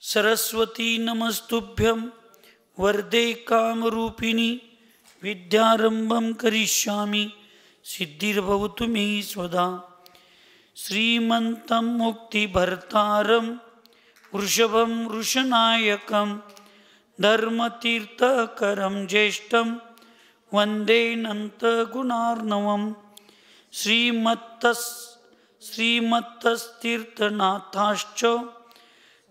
सरस्वती नमस्तुभ्यं वरदे कामरूपिणी विद्यारंभं करिष्यामि सिद्धिर्भवतु मे स्वदा। श्रीमन्तं मुक्तिभर्तारं वृषभं वृषनायकं धर्मतीर्थकरं ज्येष्ठं वन्दे नन्तगुणार्णवं। श्रीमत्तस्तीर्थनाथाश्च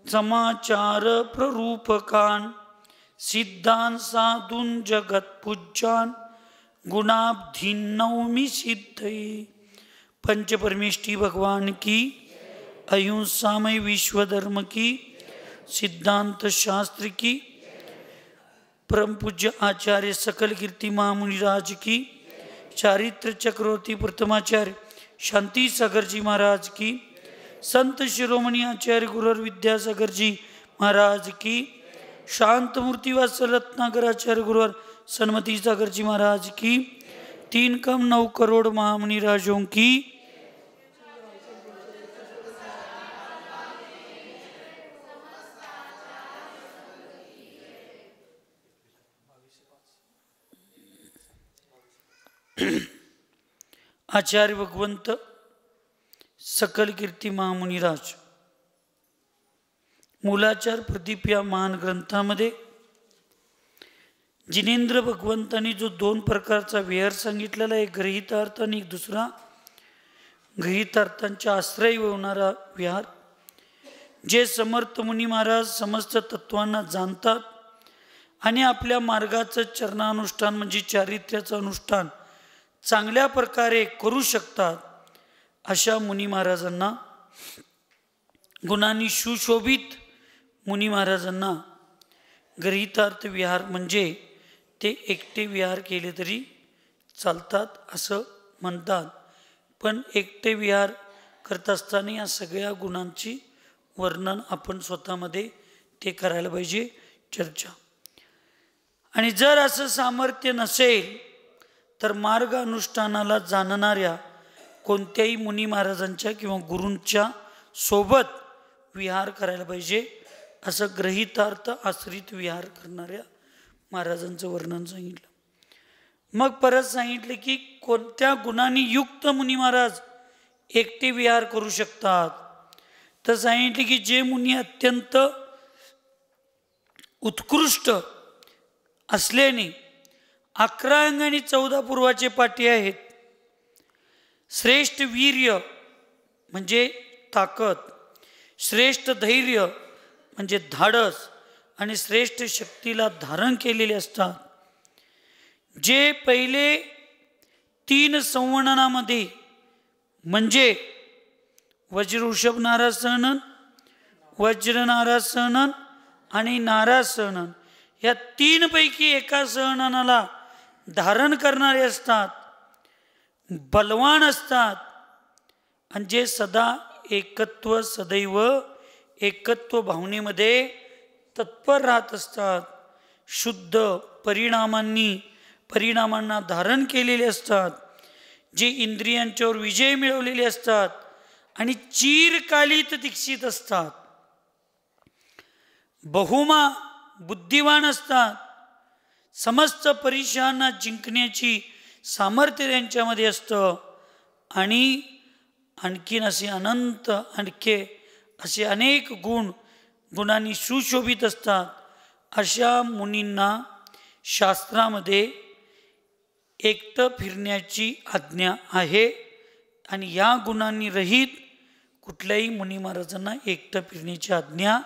समाचार प्ररूपकान् सिद्धान् साधून् जगत्पूज्यान् गुणाब्धीन् नौमि सिद्धये। पंचपरमेष्ठी भगवान की, अहिंसामय विश्व धर्म की, सिद्धांत शास्त्र की, परम पूज्य आचार्य सकल कीर्ति महामुनिराज की, चारित्र चक्रवर्ती प्रथमाचार्य शांति सागर जी महाराज की, संत शिरोमणि आचार्य गुरुवर विद्यासागर जी महाराज की, शांत मूर्ति वात्सल रत्नाकर आचार्य गुरुवर सन्मति सागर जी महाराज की, 3,9 करोड़ महामुनि राजों की, आचार्य भगवंत सकल कीर्ती महामुनिराज मूलाचार प्रदीप या महान ग्रंथामध्ये जिनेंद्र भगवंतांनी जो 2 प्रकारचा विहार सांगितलेला आहे, गृहीतार्थ आणि दुसरा गृहीतार्थांच्या आश्रय होणारा विहार, जे समर्थ मुनी महाराज समस्त तत्वांना जाणतात आणि आपल्या मार्गाचं चरणानुष्ठान म्हणजे चारित्र्याचं अनुष्ठान चांगल्या प्रकारे करू शकतात, अशा मुनी महाराजांना, गुणांनी सुशोभित मुनी महाराजांना गृहीतार्थ विहार म्हणजे ते एकटे विहार केले तरी चालतात असं म्हणतात. पण एकटे विहार करत असताना या सगळ्या गुणांची वर्णन आपण स्वतःमध्ये ते करायला पाहिजे, चर्चा. आणि जर असं सामर्थ्य नसेल तर मार्ग अनुष्ठानाला जाणणाऱ्या कोणत्याही मुनी महाराजांच्या किंवा गुरूंच्या सोबत विहार करायला पाहिजे, असं गृहीतार्थ आश्रित विहार करणाऱ्या महाराजांचं वर्णन सांगितलं. मग परत सांगितले की कोणत्या गुणांनी युक्त मुनी महाराज एकटे विहार करू शकतात. तर सांगितले की जे मुनी अत्यंत उत्कृष्ट असल्याने 11 अंग आणि 14 पूर्वाचे पाठी आहेत, श्रेष्ठ वीर्य म्हणजे ताकद, श्रेष्ठ धैर्य म्हणजे धाडस आणि श्रेष्ठ शक्तीला धारण केलेले असतात, जे पहिले 3 संवहनामध्ये म्हणजे वज्रवृषभ नारासहनन, वज्र नारासहनन आणि नारासहनन या 3 पैकी एका सहननाला धारण करणारे असतात, बलवान असतात आणि जे सदा एकत्व सदैव एकत्व भावनेमध्ये तत्पर राहत असतात, शुद्ध परिणामांना धारण केलेले असतात, जे इंद्रियांच्यावर विजय मिळवलेले असतात आणि चिरकालित दीक्षित असतात, बहुमा बुद्धिवान असतात, समस्त परीक्षांना जिंकण्याची सामर्थ्य त्यांच्यामध्ये असतं आणि आणखीन असे असे अनेक गुणांनी सुशोभित असतात. अशा मुनींना शास्त्रामध्ये एकटं फिरण्याची आज्ञा आहे आणि या गुणांनी रहित कुठल्याही मुनी महाराजांना एकटं फिरण्याची आज्ञा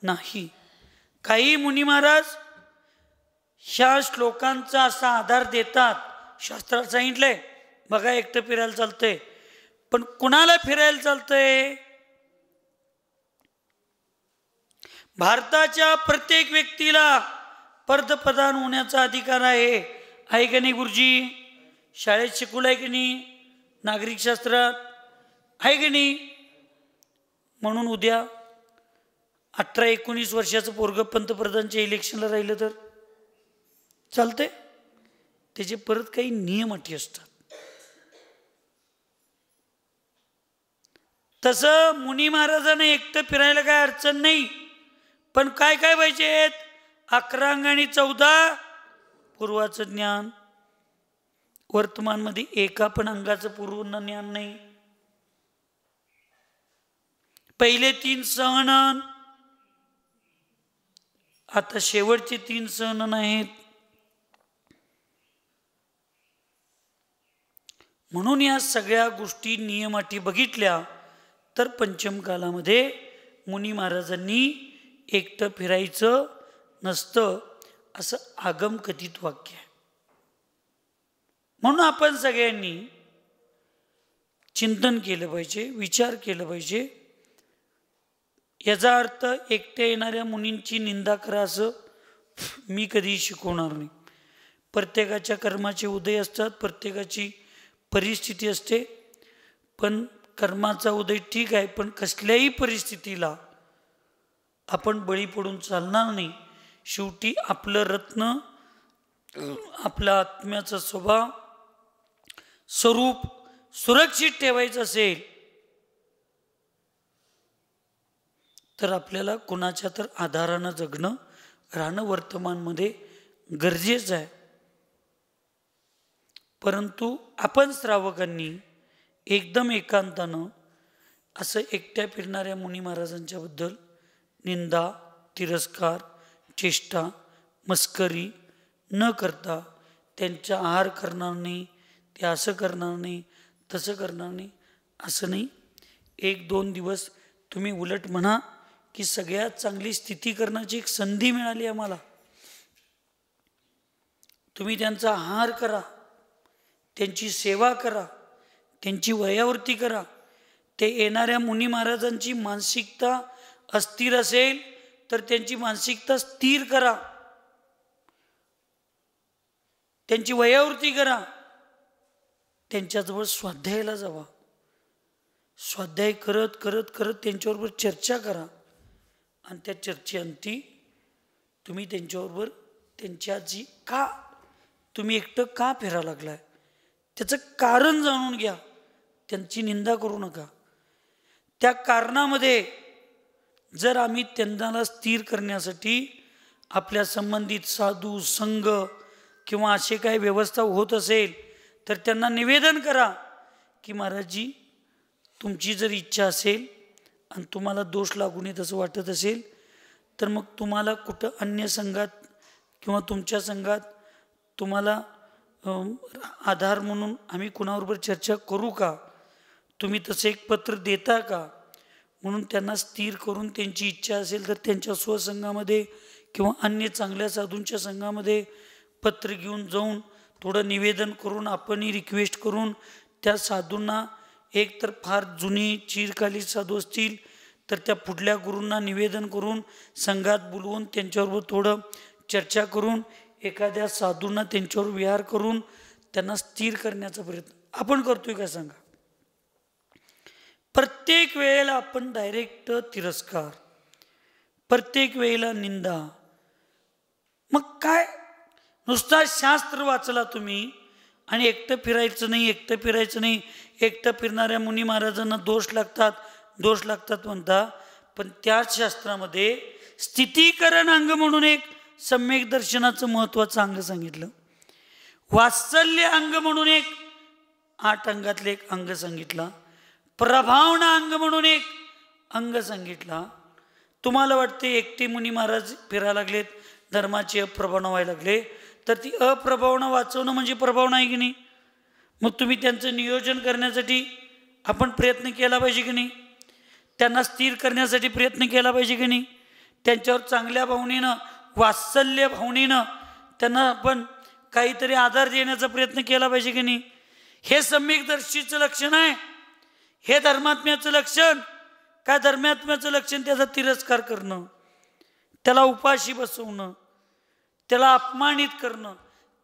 नाही. काही मुनी महाराज ह्या श्लोकांचा असा आधार देतात, शास्त्रात सांगितलंय बघा एकटं फिरायला चालतंय, पण कुणाला फिरायला चालतंय? भारताच्या प्रत्येक व्यक्तीला पंतप्रधान होण्याचा अधिकार आहे का नाही गुरुजी? शाळेत शिकवलं आहे की नाही? नागरिक शास्त्रात आहे की नाही? म्हणून उद्या 18-19 वर्षाचं पोरगं पंतप्रधानच्या इलेक्शनला राहिलं तर चालतंय? त्याचे परत काही नियम अटी असतात. तसं मुनी महाराजांना एकटं फिरायला काय अडचण नाही, पण काय काय पाहिजेत? 11 अंग आणि 14 पूर्वाचं ज्ञान. वर्तमानमध्ये एका पण अंगाचं पूर्ण ज्ञान नाही. पहिले 3 सहनन, आता शेवटचे 3 सहनन आहेत. म्हणून या सगळ्या गोष्टी नियम अटी बघितल्या तर पंचम कालामध्ये मुनी महाराजांनी एकटं फिरायचं नसतं असं आगम कथित वाक्य आहे. म्हणून आपण सगळ्यांनी चिंतन केलं पाहिजे, विचार केलं पाहिजे. याचा अर्थ एकट्या येणाऱ्या मुनींची निंदा करा असं मी कधीही शिकवणार नाही. प्रत्येकाच्या कर्माचे उदय असतात, प्रत्येकाची परिस्थिती असते. पण कर्माचा उदय ठीक आहे, पण कसल्याही परिस्थितीला आपण बळी पडून चालणार नाही. शेवटी आपलं रत्न, आपल्या आत्म्याचा स्वभाव स्वरूप सुरक्षित ठेवायचं असेल तर आपल्याला कुणाच्या तर आधारानं जगणं, राहणं वर्तमानमध्ये गरजेचं आहे. परंतु आपण श्रावकांनी एकदम एकांतानं असं एकट्या फिरणाऱ्या मुनी महाराजांच्या बद्दल निंदा, तिरस्कार, चेष्टा, मस्करी न करता त्यांचा आहार करणार नाही, ते असं करणार नाही, तसं करणार नाही असं नाही. 1-2 दिवस तुम्ही उलट म्हणा की सगळ्यात चांगली स्थिती करण्याची एक संधी मिळाली आम्हाला. तुम्ही त्यांचा आहार करा, त्यांची सेवा करा, त्यांची वयावृत्ती करा. ते येणाऱ्या मुनी महाराजांची मानसिकता अस्थिर असेल तर त्यांची मानसिकता स्थिर करा, त्यांची वयावृत्ती करा. त्यांच्याजवळ स्वाध्यायाला जावा, स्वाध्याय करत करत करत त्यांच्याबरोबर चर्चा करा आणि त्या चर्चेअंती तुम्ही त्यांच्याबरोबर त्यांच्या जी का तुम्ही एकटं का फिरा लागलाय त्याचं कारण जाणून घ्या. त्यांची निंदा करू नका. त्या कारणामध्ये जर आम्ही त्यांना स्थिर करण्यासाठी आपल्या संबंधित साधू संघ किंवा असे काही व्यवस्था होत असेल तर त्यांना निवेदन करा की महाराजजी, तुमची जर इच्छा असेल आणि तुम्हाला दोष लागू नये असं वाटत असेल तर मग तुम्हाला कुठं अन्य संघात किंवा तुमच्या संघात तुम्हाला आधार म्हणून आम्ही कुणाबरोबर चर्चा करू का, तुम्ही तसं एक पत्र देता का, म्हणून त्यांना स्थिर करून त्यांची इच्छा असेल तर त्यांच्या स्वसंघामध्ये किंवा अन्य चांगल्या साधूंच्या संघामध्ये पत्र घेऊन जाऊन थोडं निवेदन करून आपणही रिक्वेस्ट करून त्या साधूंना, एक तर फार जुनी चिरकालीन साधू असतील तर त्या पुढल्या गुरूंना निवेदन करून संघात बोलवून त्यांच्याबरोबर थोडं चर्चा करून एखाद्या साधूंना त्यांच्यावर विहार करून त्यांना स्थिर करण्याचा प्रयत्न आपण करतोय का सांगा. प्रत्येक वेळेला आपण डायरेक्ट तिरस्कार, प्रत्येक वेळेला निंदा. मग काय नुसता शास्त्र वाचला तुम्ही आणि एकटं फिरायचं नाही, एकटं फिरायचं नाही, एकटं फिरणाऱ्या मुनी महाराजांना दोष लागतात म्हणता. पण त्याच शास्त्रामध्ये स्थितीकरण अंग म्हणून एक सम्यक दर्शनाचं महत्वाचं अंग सांगितलं. वात्सल्य अंग म्हणून एक 8 अंगातले एक अंग सांगितला. प्रभावना अंग म्हणून एक अंग सांगितला. तुम्हाला वाटते एकटे मुनी महाराज फिरायला लागलेत, धर्माची अप्रभावना व्हायला लागले, तर ती अप्रभावना वाचवणं म्हणजे प्रभावना आहे की नाही. मग तुम्ही त्यांचं नियोजन करण्यासाठी आपण प्रयत्न केला पाहिजे की नाही, त्यांना स्थिर करण्यासाठी प्रयत्न केला पाहिजे की नाही, त्यांच्यावर चांगल्या भावनेनं, वात्सल्य भावनेनं त्यांना आपण काहीतरी आधार देण्याचा प्रयत्न केला पाहिजे की नाही. हे सम्यकदर्शीचं लक्षण आहे, हे धर्मात्म्याचं लक्षण. काय धर्मात्म्याचं लक्षण? त्याचा तिरस्कार करणं, त्याला उपाशी बसवणं, त्याला अपमानित करणं.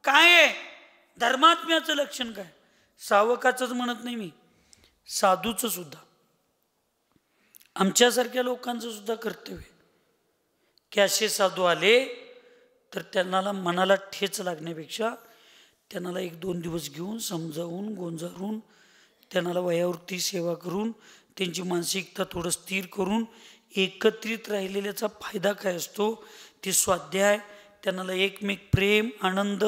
काय आहे धर्मात्म्याचं लक्षण? काय? सावकाचंच म्हणत नाही मी, साधूचं सुद्धा, आमच्यासारख्या लोकांचं सुद्धा कर्तव्य की असे साधू आले तर त्यांना मनाला ठेच लागण्यापेक्षा त्यांना 1-2 दिवस घेऊन समजावून गोंजारून त्यांना वयावृत्ती सेवा करून त्यांची मानसिकता थोडं स्थिर करून एकत्रित राहिलेल्याचा फायदा काय असतो? ते स्वाध्याय, त्यांना एकमेक प्रेम, आनंद,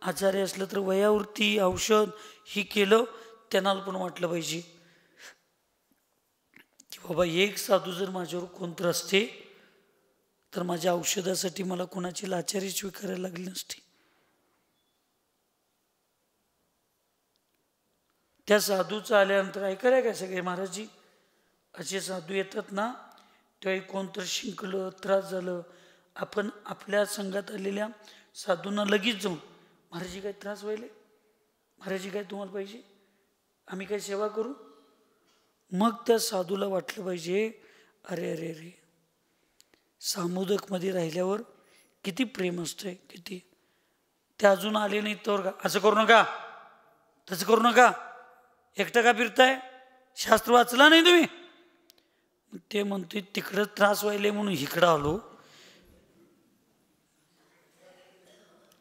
आजारी असलं तर वयावरती औषध ही केलं. त्यांना पण वाटलं पाहिजे की बाबा एक साधू जर माझ्यावर कोणतं असते तर माझ्या औषधासाठी मला कोणाची लाचारी स्वीकारायला लागली नसती. त्या साधूचं आल्यानंतर ऐकायला काय सगळे महाराजजी असे साधू येतात ना, तेव्हा कोणतं शिंकलं, त्रास झालं, आपण आपल्या संघात आलेल्या साधूंना लगेच जाऊन, महाराजी काय त्रास व्हायले, महाराजी काय तुम्हाला पाहिजे, आम्ही काय सेवा करू. मग त्या साधूला वाटलं पाहिजे अरे अरे अरे सामुदकमध्ये राहिल्यावर किती प्रेम असतंय, किती. ते अजून आले नाही तर का असं करू नका, तसं करू नका, एकटं का फिरताय, शास्त्र वाचला नाही तुम्ही. ते म्हणते तिकडं त्रास व्हायले म्हणून इकडं आलो,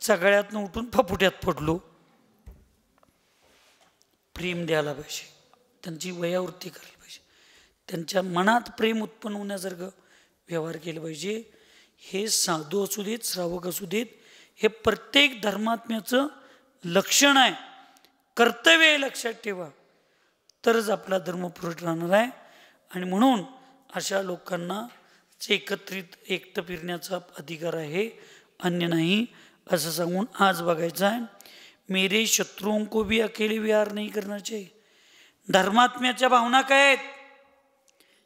सगळ्यातनं उठून फपुट्यात पडलो. प्रेम द्यायला पाहिजे, त्यांची वयावृत्ती करायला पाहिजे, त्यांच्या मनात प्रेम उत्पन्न होण्यासारखं व्यवहार केले पाहिजे. हे साधू असू देत, श्रावक असू देत, हे प्रत्येक धर्मात्म्याचं लक्षण आहे, कर्तव्य आहे, लक्षात ठेवा. तरच आपला धर्म पुढे राहणार आहे. आणि म्हणून अशा लोकांना एकत्रित एकटं फिरण्याचा अधिकार आहे, अन्य नाही, असं सांगून आज बघायचं आहे. मेरे शत्रुओं को भी अकेले विहार नहीं करना चाहिए. धर्मात्म्याच्या भावना काय आहेत,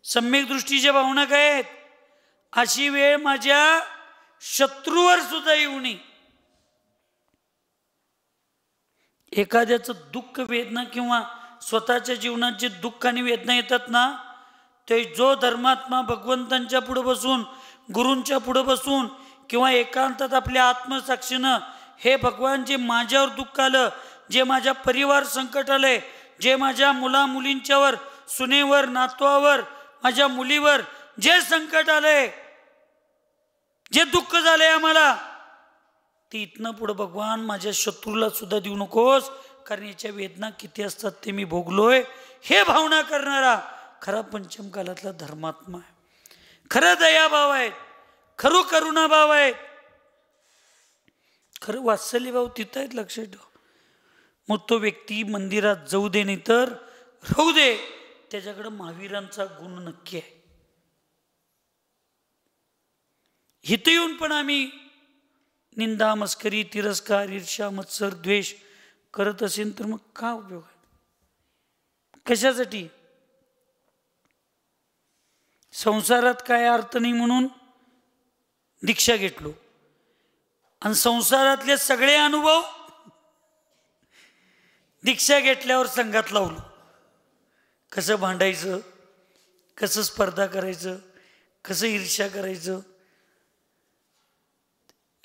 सम्यक दृष्टीच्या भावना काय आहेत, अशी वेळ माझ्या शत्रूवर सुद्धा येऊ नये. एखाद्याचं दुःख वेदना किंवा स्वतःच्या जीवनात जे दुःख आणि वेदना येतात ना, ते जो धर्मात्मा भगवंतांच्या पुढे बसून, गुरूंच्या पुढे बसून किंवा एकांतात आपल्या आत्मसाक्षीनं, हे भगवान जे माझ्यावर दुःख आलं, जे माझ्या परिवार संकट आलंय, जे माझ्या मुला मुलींच्यावर, सुनेवर, नातवावर, माझ्या मुलीवर जे संकट आलंय, जे दुःख झालंय आम्हाला, ते इथनं पुढं भगवान माझ्या शत्रूला सुद्धा देऊ नकोस, कारण याच्या वेदना किती असतात ते मी भोगलोय. हे भावना करणारा खरा पंचम कालातला धर्मात्मा आहे, खरं दयाभाव आहेत, खरं करुणाभाव आहेत, खरं वात्सल्य भाव तिथं आहेत, लक्षात ठेवा. मग तो व्यक्ती मंदिरात जाऊ दे नाही तर राहू दे, त्याच्याकडे महावीरांचा गुण नक्की आहे. इथं येऊन पण आम्ही निंदा, मस्करी, तिरस्कार, ईर्ष्या, मत्सर, द्वेष करत असेल तर मग का उपयोग आहे, कशासाठी. संसारात काय अर्थ नाही म्हणून दीक्षा घेतलो आणि संसारातले सगळे अनुभव दीक्षा घेतल्यावर संघात लावलो. कसं भांडायचं, कसं स्पर्धा करायचं, कसं ईर्ष्या करायचं.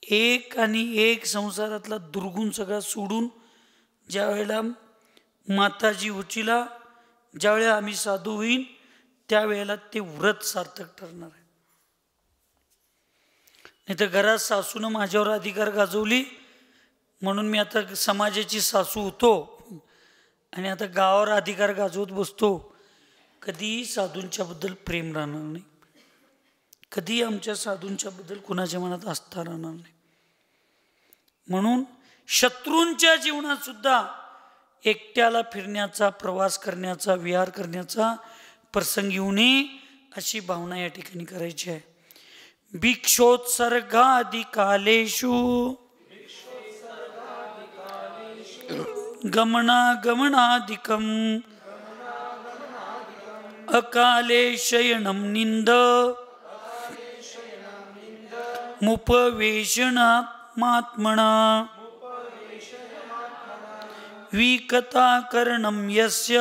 एक आणि एक संसारातला दुर्गुण सगळा सोडून ज्या वेळेला माताजी उचीला, ज्यावेळेला आम्ही साधू होईन, त्यावेळेला ते व्रत सार्थक ठरणार आहे. नाही तर घरात सासूनं माझ्यावर अधिकार गाजवली म्हणून मी आता समाजाची सासू होतो आणि आता गावावर अधिकार गाजवत बसतो. कधी साधूंच्या बद्दल प्रेम राहणार नाही, कधी आमच्या साधूंच्या बद्दल कुणाच्या मनात आस्था राहणार नाही. म्हणून शत्रूंच्या जीवनात सुद्धा एकट्याला फिरण्याचा, प्रवास करण्याचा, विहार करण्याचा प्रसंग येऊ नये अशी भावना या ठिकाणी करायची आहे. भिक्षोत्सर्गादि कालेषु गमनागमनादिकं अकाले शयनं निंद मुपवेशनात्मना विकताकरणं यस्य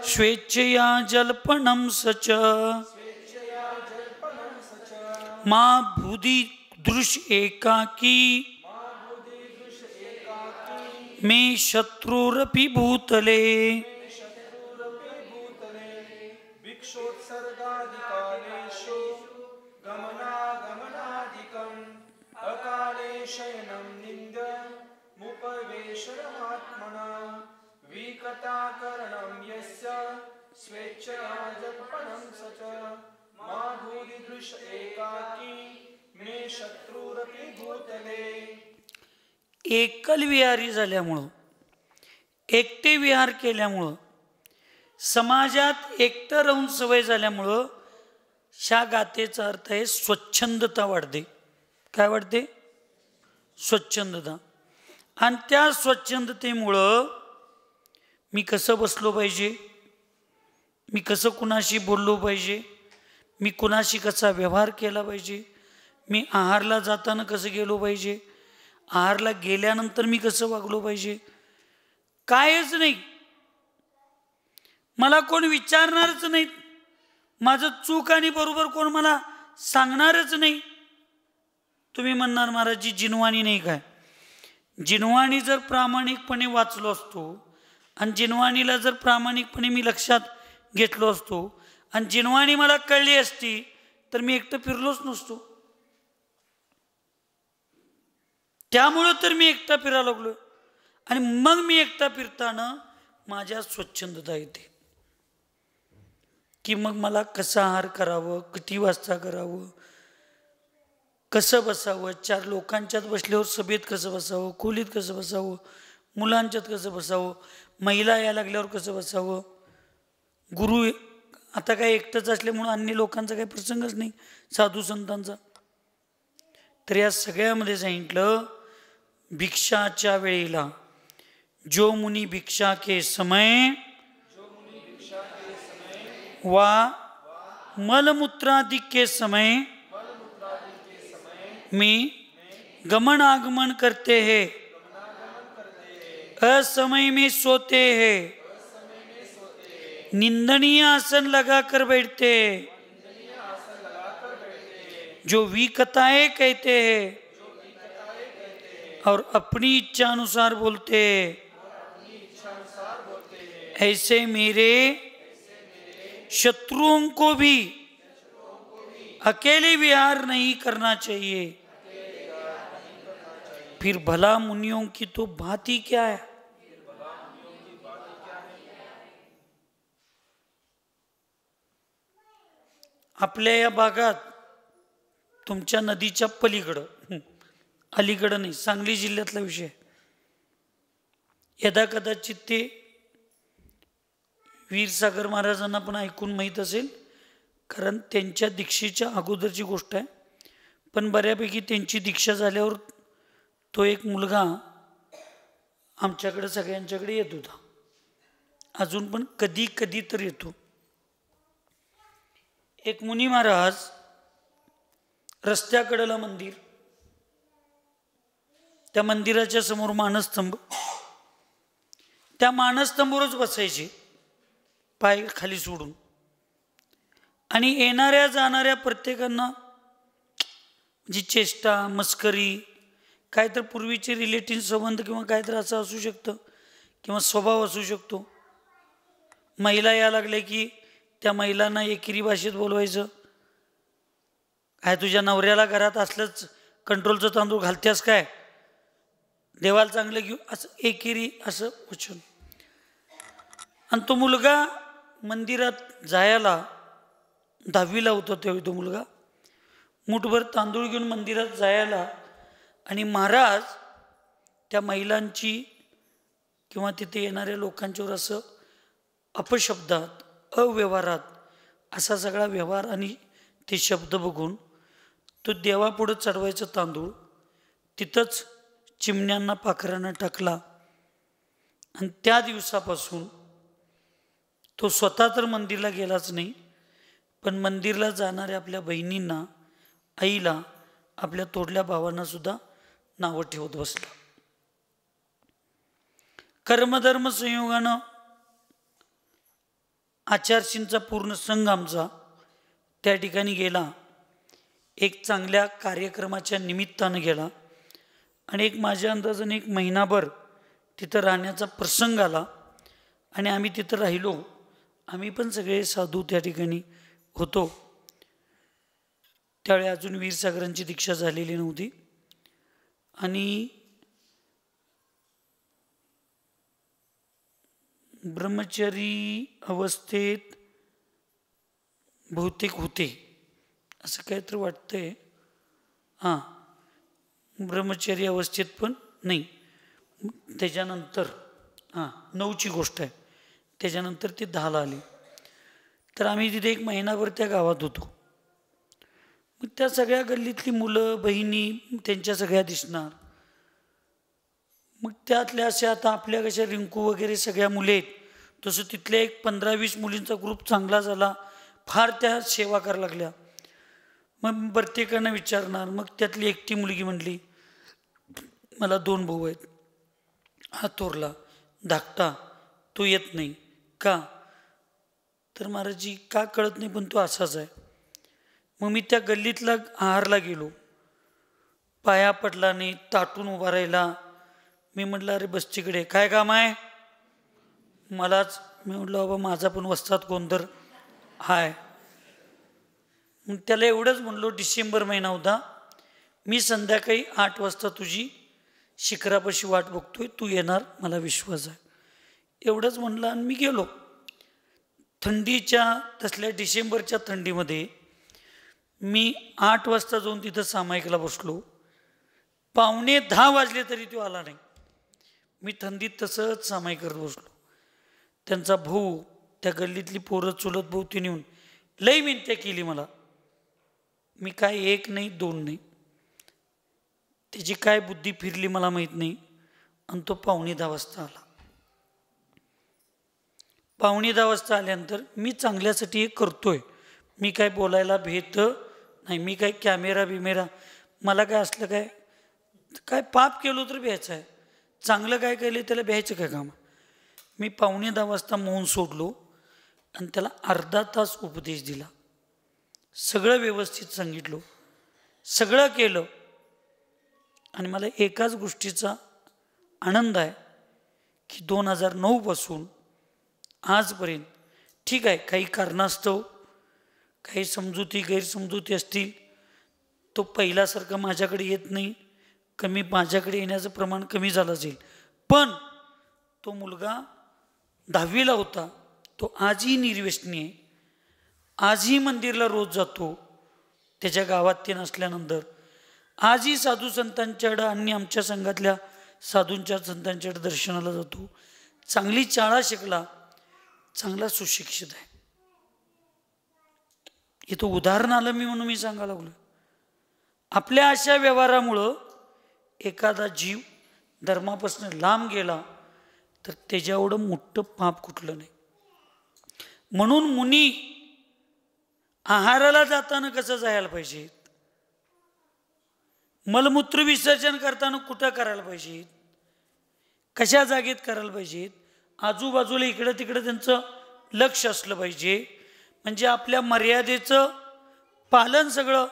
स्वेच्छया जल्पनं सच मा भूदि दृश एकाकी मे शत्रुरपि भूतले. भिक्षोत्सर्गादिकालेषु गमनागमनादिकम् अकाले शयनं निन्द्यमुपवेशनमात्मना विकटाकरणं यस्य स्वेच्छया जल्पनं स च माधुरीदृश एकाकी मे शत्रुरपि भूतले. एकल विहारी झाल्यामुळं, एकटे विहार केल्यामुळं, समाजात एकटं राहून सवय झाल्यामुळं ह्या गाथेचा अर्थ आहे स्वच्छंदता वाढते. काय वाढते? स्वच्छंदता. आणि त्या स्वच्छंदतेमुळं मी कसं बसलो पाहिजे, मी कसं कुणाशी बोललो पाहिजे, मी कुणाशी कसा व्यवहार केला पाहिजे, मी आहारला जाताना कसं गेलो पाहिजे, आहारला गेल्यानंतर मी कसं वागलो पाहिजे, कायच नाही. मला कोण विचारणारच नाही, माझं चूक आणि बरोबर कोण मला सांगणारच नाही. तुम्ही म्हणणार महाराजजी जिनवाणी नाही काय? जिनवाणी जर प्रामाणिकपणे वाचलो असतो आणि जिनवाणीला जर प्रामाणिकपणे मी लक्षात घेतलो असतो आणि जिनवाणी मला कळली असती तर मी एकटं फिरलोच नसतो. त्यामुळं तर मी एकटा फिरायला लागलो. आणि मग मी एकटा फिरताना माझ्या स्वच्छंदता येते की मग मला कसं आहार करावं, किती वाजता करावं, कसं बसावं, चार लोकांच्यात बसल्यावर सभेत कसं बसावं, खोलीत कसं बसावं, मुलांच्यात कसं बसावं, महिला या लागल्यावर कसं बसावं. गुरु आता काय एकटंच असल्यामुळं अन्य लोकांचा काही प्रसंगच नाही, साधू संतांचा. तर या सगळ्यामध्ये सांगितलं भिक्षाच्या वेळेला जो मुनी भिक्षा के समय वा मलमूत्रादि के समय में गमन आगमन करते हैं, असमय में सोते हैं, निंदनीय आसन लगाकर बैठते हैं, जो विकताएं कहते हैं और अपनी इच्छा अनुसार बोलते हैं, ऐसे मेरे शत्रुओं को भी अकेले विहार नहीं करना चाहिए. फिर भला मुनियों की तो बात ही क्या है. आपल्या या भागात तुमच्या नदीच्या पलीकडं, अलीकडं नाही, सांगली जिल्ह्यातला विषय, यदा कदाचित ते वीरसागर महाराजांना पण ऐकून माहीत असेल, कारण त्यांच्या दीक्षेच्या अगोदरची गोष्ट आहे. पण बऱ्यापैकी त्यांची दीक्षा झाल्यावर तो एक मुलगा आमच्याकडे सगळ्यांच्याकडे येत होता, अजून पण कधी कधी तर येतो. एक मुनी महाराज, रस्त्याकडेला मंदिर, त्या मंदिराच्या समोर मानस्तंभ, त्या मानस्तंभावरच बसायचे पाय खाली सोडून. आणि येणाऱ्या जाणाऱ्या प्रत्येकांना जी चेष्टा मस्करी, काय तर पूर्वीचे रिलेटिव्ह संबंध किंवा काय तर असं असू शकतं किंवा स्वभाव असू शकतो. महिला या लागल्या की त्या महिलांना एकेरी भाषेत बोलवायचं, काय तुझ्या नवऱ्याला घरात असलंच कंट्रोलचं तांदूळ घालतेस काय, देवाला चांगलं घेऊ, असं एकेरी असं वचन. आणि तो मुलगा मंदिरात जायला 10वीला होता तेव्हा तो मुलगा मुठभर तांदूळ घेऊन मंदिरात जायला, आणि महाराज त्या महिलांची किंवा तिथे येणाऱ्या लोकांच्यावर असं अपशब्दात अव्यवहारात असा सगळा व्यवहार आणि ते शब्द बघून तो देवापुढं चढवायचं तांदूळ तिथंच चिमण्यांना पाखरांना टाकला. आणि त्या दिवसापासून तो स्वतः तर मंदिरला गेलाच नाही, पण मंदिरला जाणाऱ्या आपल्या बहिणींना, आईला, आपल्या तोडल्या भावांना सुद्धा नावं ठेवत बसला. कर्मधर्म संयोगानं आचारशींचा पूर्ण संघ आमचा त्या ठिकाणी गेला, एक चांगल्या कार्यक्रमाच्या निमित्तानं गेला. आणि एक माझ्या अंदाजाने 1 महिनाभर तिथं राहण्याचा प्रसंग आला आणि आम्ही तिथं राहिलो. आम्ही पण सगळे साधू त्या ठिकाणी होतो. त्यावेळी अजून वीरसागरांची दीक्षा झालेली नव्हती. आणि ब्रह्मचारी अवस्थेत बहुतेक होते असं काहीतरी वाटतंय. हां, ब्रह्मचारी अवस्थेत पण नाही. त्याच्यानंतर 9ची गोष्ट आहे. त्याच्यानंतर ते 10ला आले. तर आम्ही तिथे 1 महिनाभर त्या गावात होतो. मग त्या सगळ्या गल्लीतली मुलं बहिणी त्यांच्या सगळ्या दिसणार. मग त्यातल्या अशा आता आपल्या कशा रिंकू वगैरे सगळ्या मुले आहेत, तसं तिथल्या एक 15-20 मुलींचा ग्रुप चांगला झाला. फार त्या सेवा करायला लागल्या. मग प्रत्येकानं विचारणार. मग त्यातली एकटी मुलगी म्हणली, मला 2 भाऊ आहेत, हा थोरला धाकटा, तो येत नाही का? तर महाराजजी का कळत नाही, पण तो असाच आहे. मग मी त्या गल्लीतला आहारला गेलो. पाया पडला नाही, ताटून उभा राहिला. मी म्हटलं, अरे बस तिकडे, काय काम आहे मलाच? मी म्हटलं, बाबा माझा पण वस्ताद कोण तर हाय. मग त्याला एवढंच म्हणलो, डिसेंबर महिना होता, मी संध्याकाळी 8 वाजता तुझी शिखरापाशी वाट बघतोय, तू येणार, मला विश्वास आहे. एवढंच म्हणलं आणि मी गेलो. थंडीच्या तसल्या डिसेंबरच्या थंडीमध्ये मी 8 वाजता जाऊन तिथं सामायिकला बसलो. 9:45 वाजले तरी तो आला नाही. मी थंडीत तसंच सामायिक करत बसलो. त्यांचा भाऊ, त्या गल्लीतली पोरं चुलत भाऊ, तिने येऊन लई विनंत्या केली मला. मी काय 1 नाही 2 नाही, त्याची काय बुद्धी फिरली मला माहीत नाही. आणि तो 9:45 वाजता आला. 9:45 वाजता आल्यानंतर मी चांगल्यासाठी एक करतोय, मी काय बोलायला भेट नाही, मी काय कॅमेरा बिमेरा, मला काय असलं काय पाप केलो तर भ्यायचं आहे, चांगलं काय केलं त्याला भ्यायचं काय काम. मी 9:45 वाजता मौन सोडलो आणि त्याला अर्धा तास उपदेश दिला. सगळं व्यवस्थित सांगितलं, सगळं केलं. आणि मला एकाच गोष्टीचा आनंद आहे की 2009 पासून आजपर्यंत, ठीक आहे काही कारणास्तव काही समजुती गैरसमजुती असतील, तो पहिल्यासारखं माझ्याकडे येत नाही, कमी माझ्याकडे येण्याचं प्रमाण कमी झालं असेल. पण तो मुलगा 10वीला होता, तो आजही निर्व्यसनी आहे, आजही मंदिरला रोज जातो. त्याच्या गावात ते नसल्यानंतर आजही साधू संतांच्याकडं आणि आमच्या संघातल्या साधूंच्या संतांच्याकडे दर्शनाला जातो. चांगली शाळा शिकला, चांगला सुशिक्षित आहे. इथं उदाहरण आलं मी म्हणून मी सांगायला लागलो. आपल्या अशा व्यवहारामुळं एखादा जीव धर्मापासून लांब गेला तर त्याच्या एवढं मोठं पाप कुठलं नाही. म्हणून मुनी आहाराला जाताना कसं जायला पाहिजे, मलमूत्र विसर्जन करताना कुठं करायला पाहिजेत, कशा जागेत करायला पाहिजेत, आजूबाजूला इकडं तिकडं त्यांचं लक्ष असलं पाहिजे. म्हणजे आपल्या मर्यादेचं पालन सगळं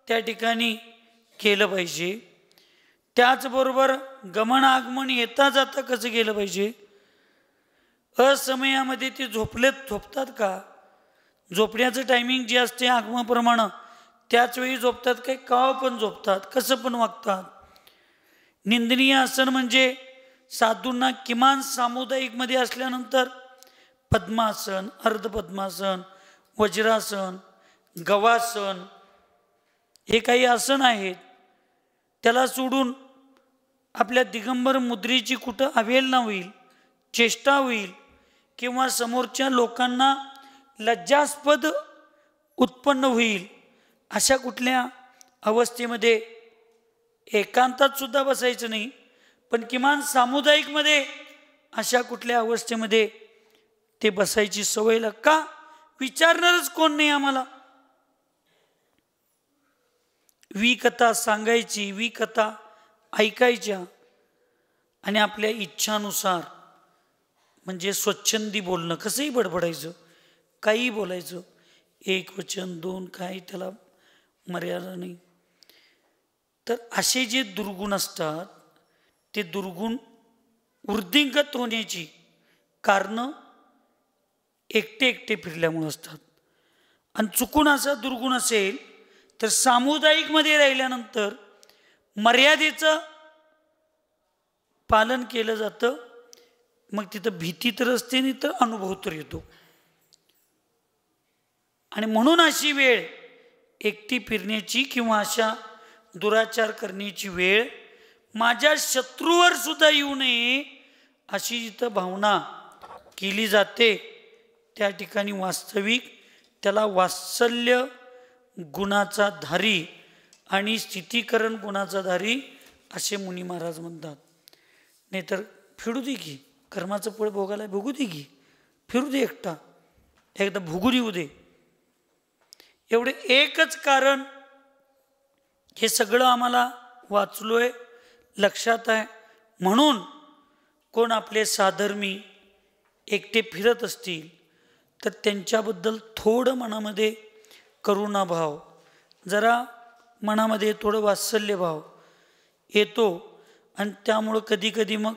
त्या ठिकाणी केलं पाहिजे. त्याचबरोबर गमन आगमन येता जाता कसं गेलं पाहिजे. असमयामध्ये ते झोपतात का, झोपण्याचं टायमिंग जे असते आगमनाप्रमाणे त्याच वेळी झोपतात, काही काव पण झोपतात, कसं पण वागतात. निंदनीय आसन म्हणजे साधूंना किमान सामुदायिकमध्ये असल्यानंतर पद्मासन, अर्धपद्मासन, वज्रासन, गवासन हे काही आसन आहेत. त्याला सोडून आपल्या दिगंबर मुद्रेची कुठं अवहेलना होईल, चेष्टा होईल किंवा समोरच्या लोकांना लज्जास्पद उत्पन्न होईल, अशा कुठल्या अवस्थेमध्ये एकांतात सुद्धा बसायचं नाही. पण किमान सामुदायिकमध्ये अशा कुठल्या अवस्थेमध्ये ते बसायची सवय का, विचारणारच कोण नाही आम्हाला. कथा सांगायची, कथा ऐकायच्या आणि आपल्या इच्छानुसार म्हणजे स्वच्छंदी बोलणं, कसंही बडबडायचं, काही बोलायचं, 1 वचन 2, काही त्याला मर्यादा नाही. तर असे जे दुर्गुण असतात ते दुर्गुण वृद्धिंगत होण्याची कारणं एकटे फिरल्यामुळे असतात. आणि चुकून असा दुर्गुण असेल तर सामुदायिकमध्ये राहिल्यानंतर मर्यादेचं पालन केलं जातं, मग तिथं भीती तर असते नाही तर अनुभव तर येतो. आणि म्हणून अशी वेळ एकटी फिरण्याची किंवा अशा दुराचार करण्याची वेळ माझ्या शत्रूवर सुद्धा येऊ नये अशी जिथं भावना केली जाते त्या ठिकाणी वास्तविक त्याला वात्सल्य गुणाचा धारी आणि स्थितीकरण गुणाचा धारी असे मुनी महाराज म्हणतात. नाहीतर फिरू दे की, कर्माचं फळ भोगायला भोगू दे की, फिरू दे एकटा, एकदा भोगून येऊ दे. एवढे एकच कारण हे सगळं आम्हाला वाचलोय, लक्षात आहे. म्हणून कोण आपले साधर्मी एकटे फिरत असतील तर त्यांच्याबद्दल थोडं मनामध्ये करुणाभाव, जरा मनामध्ये थोडं वात्सल्यभाव येतो. आणि त्यामुळं कधीकधी मग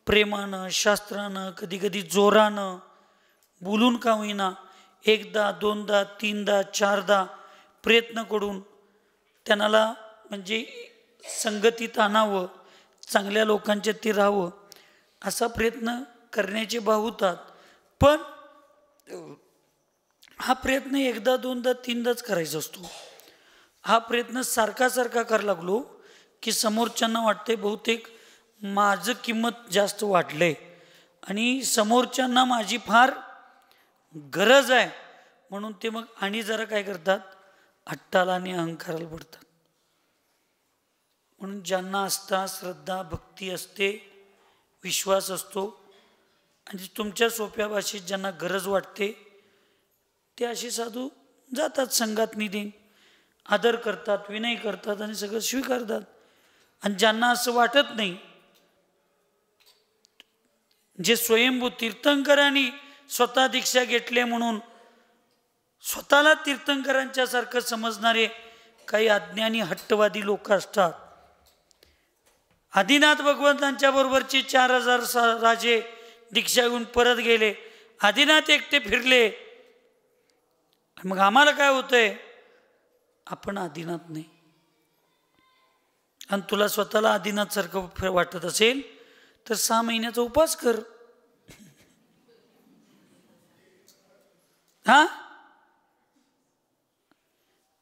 प्रेमानं, शास्त्रानं, कधीकधी जोरानं बोलून का होईना एकदा, दोनदा, तीनदा, चारदा प्रयत्न करून त्यांना म्हणजे संगतीत आणावं, चांगल्या लोकांच्या ती राहावं असा प्रयत्न करण्याचे भाव होतात. पण हा प्रयत्न एकदा, दोनदा, तीनदाच करायचा असतो. हा प्रयत्न सारखा करायला लागलो की समोरच्यांना वाटते बहुतेक माझं किंमत जास्त वाढलंय आणि समोरच्यांना माझी फार गरज आहे, म्हणून ते मग आणि जरा काय करतात, हट्टाला आणि अहंकाराला पडतात. म्हणून ज्यांना आस्था, श्रद्धा, भक्ती असते, विश्वास असतो आणि तुमच्या सोप्या भाषेत ज्यांना गरज वाटते ते असे साधू जातात संघात निधीन, आदर करतात, विनय करतात आणि सगळं स्वीकारतात. आणि ज्यांना असं वाटत नाही, जे स्वयंभू तीर्थंकरांनी स्वतः दीक्षा घेतले म्हणून स्वतःला तीर्थंकरांच्या सारखं समजणारे काही अज्ञानी हट्टवादी लोक असतात. आदिनाथ भगवंतांच्या बरोबरचे 4000 राजे दीक्षा घेऊन परत गेले, आदिनाथ एकटे फिरले. मग आम्हाला काय होतंय, आपण आदिनाथ नाही. आणि तुला स्वतःला आदिनाथ सारखं वाटत असेल तर 6 महिन्याचा उपवास कर. हा,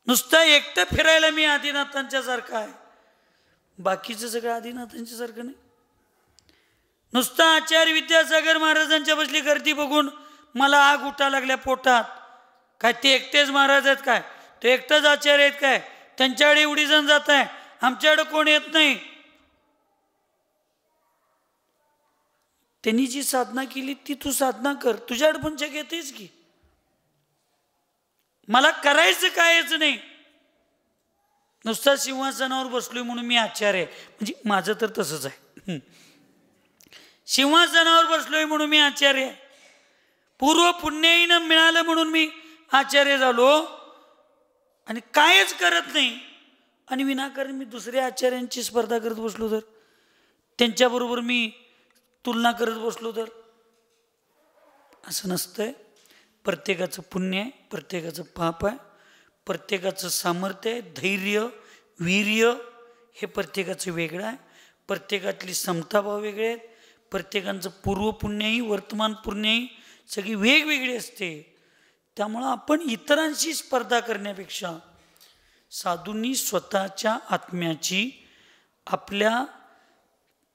नुसतं एकटं फिरायला मी आदिनाथांच्या सारखं आहे, बाकीचं सगळं आदिनाथांच्या सारखं नाही. नुसतं आचार्य विद्यासागर महाराजांच्या बसली गर्दी बघून मला आग उठा लागल्या पोटात. काय ते एकटेच महाराज आहेत काय, ते एकटेच आचार्य आहेत काय, त्यांच्याकडे एवढी जण जात आहे, आमच्याकडे कोण येत नाही. त्यांनी जी साधना केली ती तू साधना कर, तुझ्याकडे पण जग येतेच की. मला करायचं कायच नाही, नुसता सिंहासनावर बसलोय म्हणून मी आचार्य आहे. म्हणजे माझं तर तसंच आहे, सिंहासनावर बसलोय म्हणून मी आचार्य आहे, पूर्व पुण्याईनं मिळालं म्हणून मी आचार्य झालो आणि कायच करत नाही. आणि विनाकारण मी दुसऱ्या आचार्यांची स्पर्धा करत बसलो तर, त्यांच्याबरोबर मी तुलना करत बसलो तर, असं नसतंय. प्रत्येकाचं पुण्य आहे, प्रत्येकाचं पाप आहे, प्रत्येकाचं सामर्थ्य आहे, धैर्य, वीर्य हे प्रत्येकाचं वेगळं आहे, प्रत्येकातली समताभाव वेगळे आहेत, प्रत्येकाचं पूर्व पुण्यही वर्तमान पुण्यही सगळी वेगवेगळी असते. त्यामुळं आपण इतरांशी स्पर्धा करण्यापेक्षा साधूंनी स्वतःच्या आत्म्याची, आपल्या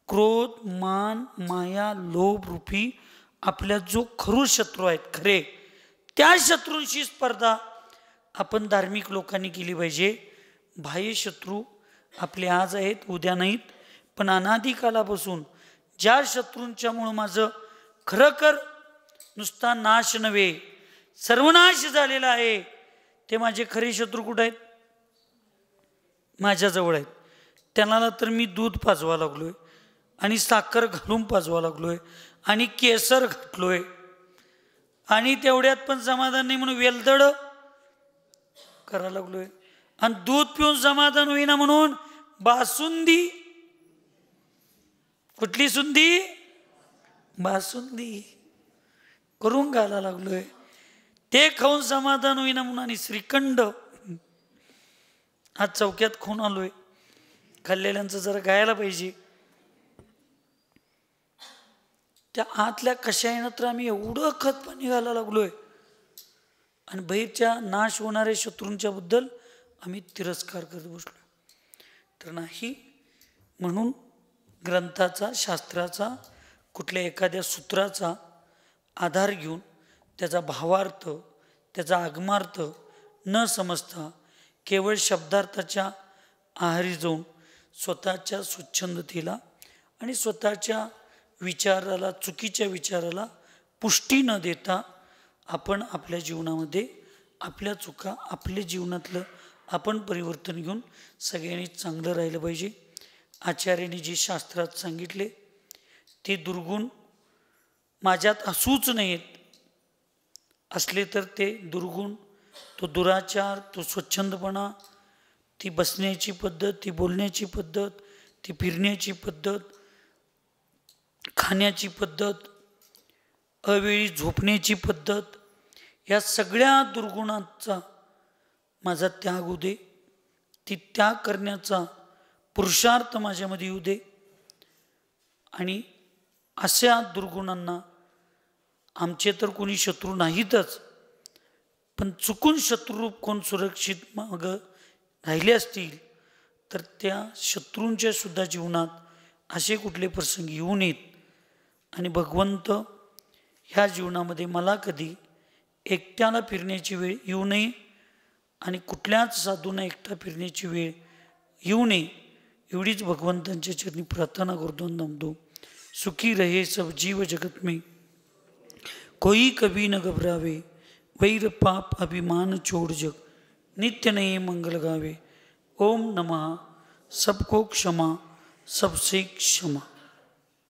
क्रोध, मान, माया, लोभ रूपी आपल्या जो खरू शत्रू आहेत खरे, त्या शत्रूंशी स्पर्धा आपण धार्मिक लोकांनी केली पाहिजे. बाह्य शत्रू आपले आज आहेत, उद्या नाहीत, पण अनादिकालापासून ज्या शत्रूंच्यामुळं माझं खरंखर नुसता नाश नव्हे सर्वनाश झालेला आहे, ते माझे खरे शत्रू कुठं आहेत, माझ्याजवळ आहेत. त्यांना तर मी दूध पाजवा लागलोय आणि साखर घालून पाजवा लागलोय आणि केसर घातलोय आणि तेवढ्यात पण समाधान नाही म्हणून वेलदड करायला लागलोय. आणि दूध पिऊन समाधान होईना म्हणून बासुंदी, कुठली सुंदी, बासुंदी करून घालायला लागलोय. ते खाऊन समाधान होईना म्हणून आणि श्रीखंड आज चौक्यात खाऊन आलोय. खाल्लेल्यांचं जरा गायला पाहिजे. त्या आतल्या कशाने तर आम्ही एवढं खत पाणी घालायला लागलोय आणि बाहेरच्या नाश होणाऱ्या शत्रूंच्या बद्दल आम्ही तिरस्कार करत बसलो. तर नाही, म्हणून ग्रंथाचा, शास्त्राचा, कुठल्या एखाद्या सूत्राचा आधार घेऊन त्याचा भावार्थ, त्याचा आगमार्थ न समजता केवळ शब्दार्थाच्या आहारी जाऊन स्वतःच्या स्वच्छंदतेला आणि स्वतःच्या विचाराला, चुकीच्या विचाराला पुष्टी न देता आपण आपल्या जीवनामध्ये आपल्या चुका, आपल्या जीवनातलं आपण परिवर्तन घेऊन सगळ्यांनी चांगलं राहिलं पाहिजे. आचार्यांनी जे शास्त्रात सांगितले ते दुर्गुण माझ्यात असूच नयेत, असले तर ते दुर्गुण, तो दुराचार, तो स्वच्छंदपणा, ती बसण्याची पद्धत, ती बोलण्याची पद्धत, ती फिरण्याची पद्धत, खाण्याची पद्धत, अवेळी झोपण्याची पद्धत, या सगळ्या दुर्गुणांचा माझा त्याग होऊ दे. ती त्याग करण्याचा पुरुषार्थ माझ्यामध्ये येऊ दे. आणि अशा दुर्गुणांना, आमचे तर कोणी शत्रू नाहीतच, पण चुकून शत्रूरूप कोण सुरक्षित मागं राहिले असतील तर त्या शत्रूंच्या सुद्धा जीवनात असे कुठले प्रसंग येऊ नयेत. आणि भगवंत ह्या जीवनामध्ये मला कधी एकट्याला फिरण्याची वेळ येऊ नये आणि कुठल्याच साधूंना एकटा फिरण्याची वेळ येऊ नये, एवढीच भगवंतांच्या चरणी प्रार्थना करतो. नमतो सुखी रहे सब जीव जगत में, कोई कभी न घबरावे, वैर पाप अभिमान छोड़ जग, नित्य नये मंगल गावे. ओम नमः. सबको क्षमा, सबसे क्षमा.